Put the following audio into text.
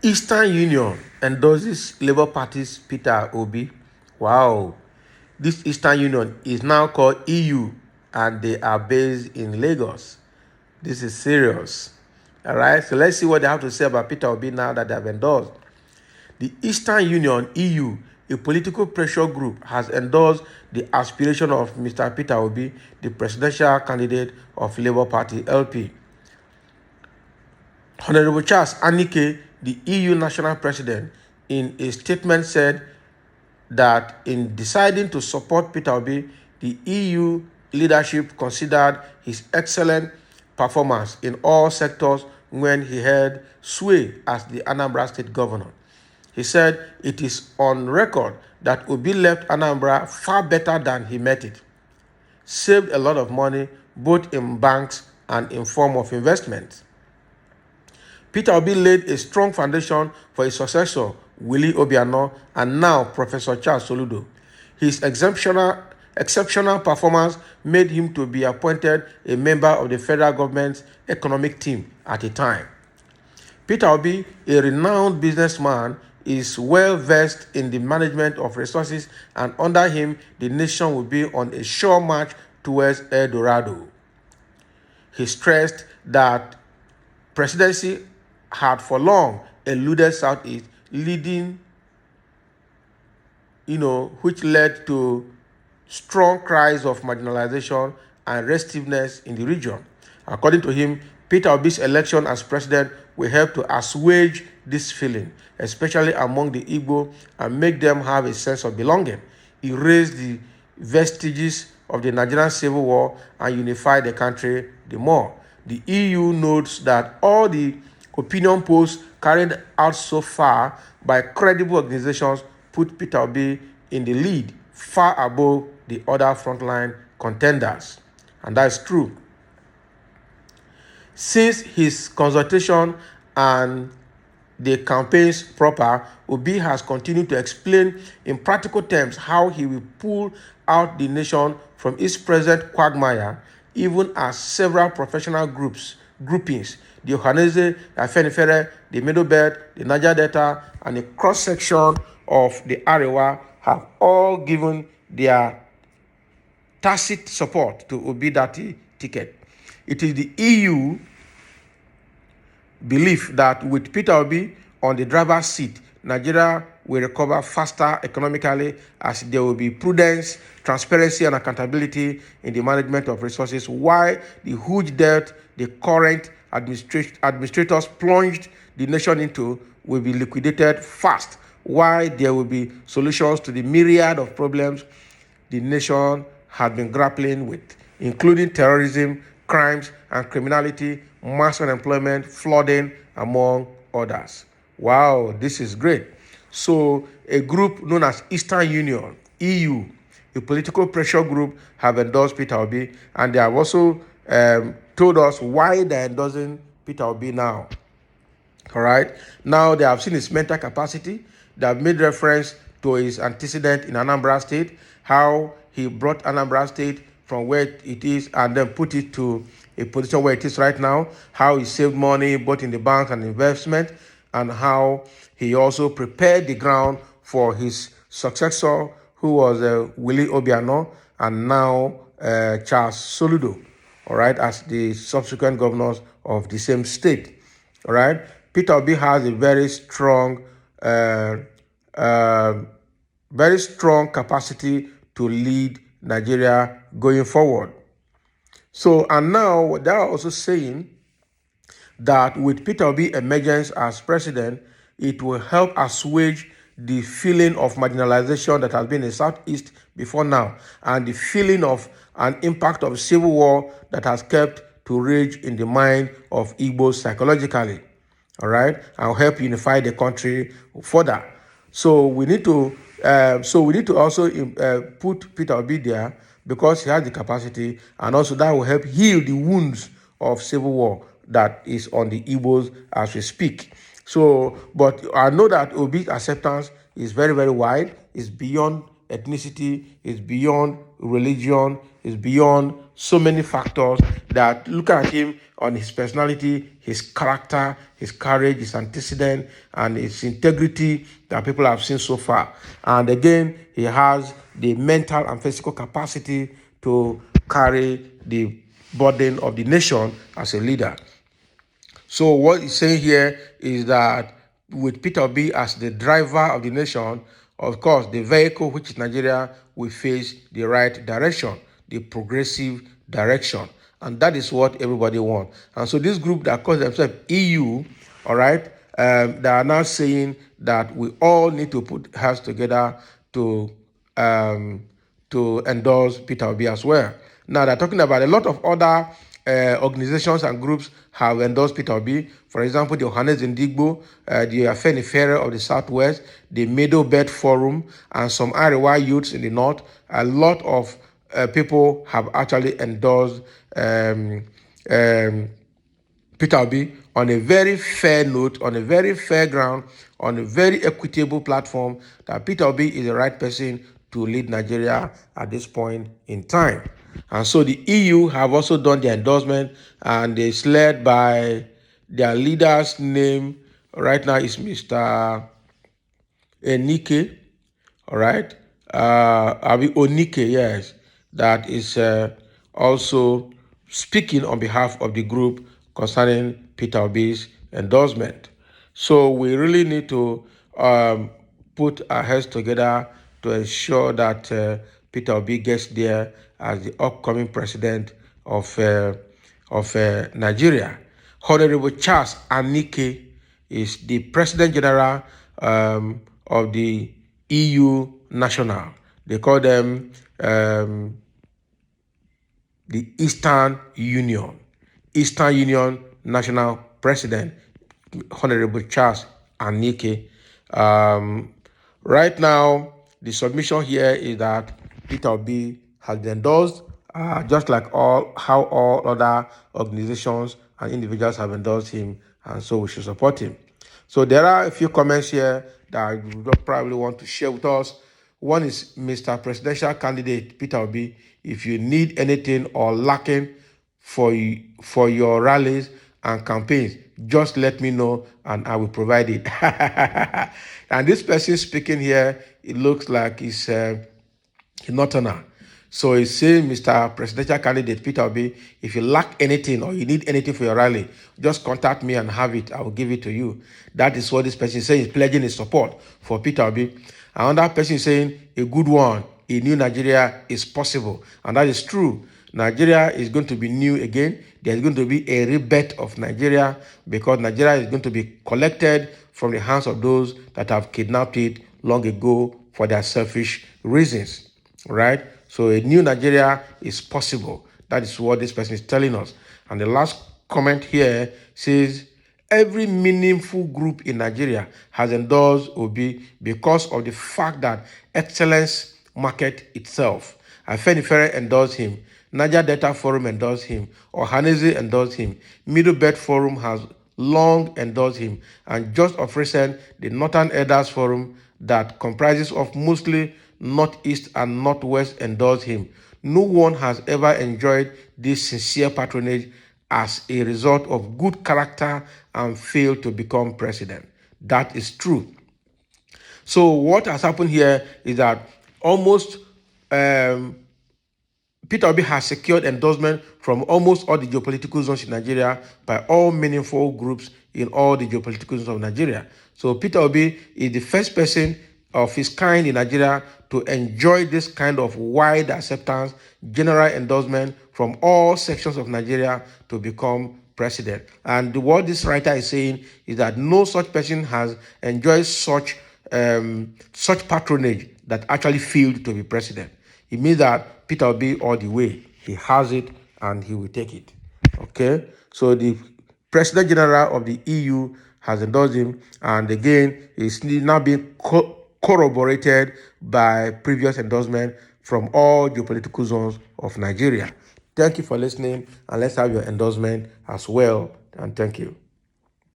Eastern Union endorses Labour Party's Peter Obi. Wow. This Eastern Union is now called EU and they are based in Lagos. This is serious. All right. So let's see what they have to say about Peter Obi now that they have endorsed. The Eastern Union, EU, a political pressure group, has endorsed the aspiration of Mr. Peter Obi, the presidential candidate of Labour Party LP. Honorable Charles Anike, the EU national president, in a statement said that in deciding to support Peter Obi, the EU leadership considered his excellent performance in all sectors when he held sway as the Anambra State governor. He said it is on record that Obi left Anambra far better than he met it, saved a lot of money both in banks and in form of investments. Peter Obi laid a strong foundation for his successor, Willie Obiano, and now Professor Charles Soludo. His exceptional performance made him to be appointed a member of the federal government's economic team at a time. Peter Obi, a renowned businessman, is well versed in the management of resources, and under him, the nation will be on a sure march towards El Dorado. He stressed that presidency had for long eluded Southeast, which led to strong cries of marginalization and restiveness in the region. According to him, Peter Obi's election as president will help to assuage this feeling, especially among the Igbo, and make them have a sense of belonging, erase the vestiges of the Nigerian Civil War, and unify the country the more. The EU notes that all the opinion polls carried out so far by credible organizations put Peter Obi in the lead, far above the other frontline contenders. And that is true. Since his consultation and the campaigns proper, Obi has continued to explain in practical terms how he will pull out the nation from its present quagmire, even as several professional groupings, the Ohanese, the Afenifere, the Middle Belt, the Niger Delta, and a cross-section of the Arewa have all given their tacit support to Obi Dati ticket. It is the EU belief that with Peter Obi on the driver's seat, Nigeria will recover faster economically, as there will be prudence, transparency, and accountability in the management of resources, while the huge debt the current administrators plunged the nation into will be liquidated fast, while there will be solutions to the myriad of problems the nation had been grappling with, including terrorism, crimes and criminality, mass unemployment, flooding, among others. Wow, this is great. So a group known as Eastern Union, EU, a political pressure group, have endorsed Peter Obi, and they have also told us why they're endorsing Peter Obi now. All right. Now they have seen his mental capacity. They have made reference to his antecedent in Anambra State, how he brought Anambra State from where it is and then put it to a position where it is right now, how he saved money both in the bank and investment, and how he also prepared the ground for his successor, who was Willie Obiano, and now Charles Soludo, all right, as the subsequent governors of the same state. All right. Peter Obi has a very strong capacity to lead Nigeria going forward. So, and now they are also saying that with Peter Obi emergence as president, it will help assuage the feeling of marginalization that has been in Southeast before now, and the feeling of an impact of civil war that has kept to rage in the mind of Igbos psychologically. All right, and help unify the country further. So we need to also put Peter Obi there because he has the capacity, and also that will help heal the wounds of civil war that is on the Igbos as we speak. So, but I know that Obi's acceptance is very, very wide. It's beyond ethnicity. It's beyond religion, is beyond so many factors that look at him on his personality, his character, his courage, his antecedent, and his integrity that people have seen so far. And again, he has the mental and physical capacity to carry the burden of the nation as a leader. So what he's saying here is that with Peter Obi as the driver of the nation, of course, the vehicle, which is Nigeria, will face the right direction, the progressive direction. And that is what everybody wants. And so this group that calls themselves EU, all right, they are now saying that we all need to put heads together to um, endorse Peter Obi as well. Now they're talking about a lot of other organizations and groups have endorsed Peter Obi. For example, the Ohanes Indigbo, the Afenifere of the Southwest, the Middle Belt Forum, and some Arewa youths in the North. A lot of people have actually endorsed Peter Obi on a very fair note, on a very fair ground, on a very equitable platform, that Peter Obi is the right person to lead Nigeria at this point in time. And so the EU have also done the endorsement, and it's led by their leader's name right now is Mr. Enike, all right? Onike, yes, that is also speaking on behalf of the group concerning Peter Obi's endorsement. So we really need to put our heads together to ensure that Peter Obi gets there as the upcoming president of Nigeria. Honorable Charles Anike is the President General of the EU National. They call them the Eastern Union National President, Honorable Charles Anike. Right now, the submission here is that Peter Obi has been endorsed, just like how all other organizations and individuals have endorsed him, and so we should support him. So there are a few comments here that you probably want to share with us. One is Mr. Presidential Candidate Peter Obi. If you need anything or lacking for your rallies and campaigns, just let me know and I will provide it. And this person speaking here, it looks like he's a Northerner. So he's saying, Mr. Presidential Candidate Peter Obi, if you lack anything or you need anything for your rally, just contact me and have it. I will give it to you. That is what this person is saying. He's pledging his support for Peter Obi. Another person is saying, a good one. A new Nigeria is possible. And that is true. Nigeria is going to be new again. There's going to be a rebirth of Nigeria, because Nigeria is going to be collected from the hands of those that have kidnapped it long ago for their selfish reasons, right? So a new Nigeria is possible. That is what this person is telling us. And the last comment here says, every meaningful group in Nigeria has endorsed Obi because of the fact that excellence market itself. Afenifere endorsed him. Niger Delta Forum endorsed him. Ohanese endorsed him. Middle Belt Forum has long endorsed him. And just of recent, the Northern Elders Forum, that comprises of mostly Northeast and Northwest, endorsed him. No one has ever enjoyed this sincere patronage as a result of good character and failed to become president. That is true. So what has happened here is that almost Peter Obi has secured endorsement from almost all the geopolitical zones in Nigeria by all meaningful groups in all the geopolitical zones of Nigeria. So Peter Obi is the first person of his kind in Nigeria to enjoy this kind of wide acceptance, general endorsement from all sections of Nigeria to become president. And what this writer is saying is that no such person has enjoyed such patronage that actually failed to be president. It means that Peter Obi all the way. He has it and he will take it. Okay? So the President General of the EU has endorsed him, and again, it's now being corroborated by previous endorsement from all geopolitical zones of Nigeria. Thank you for listening, and let's have your endorsement as well. And thank you.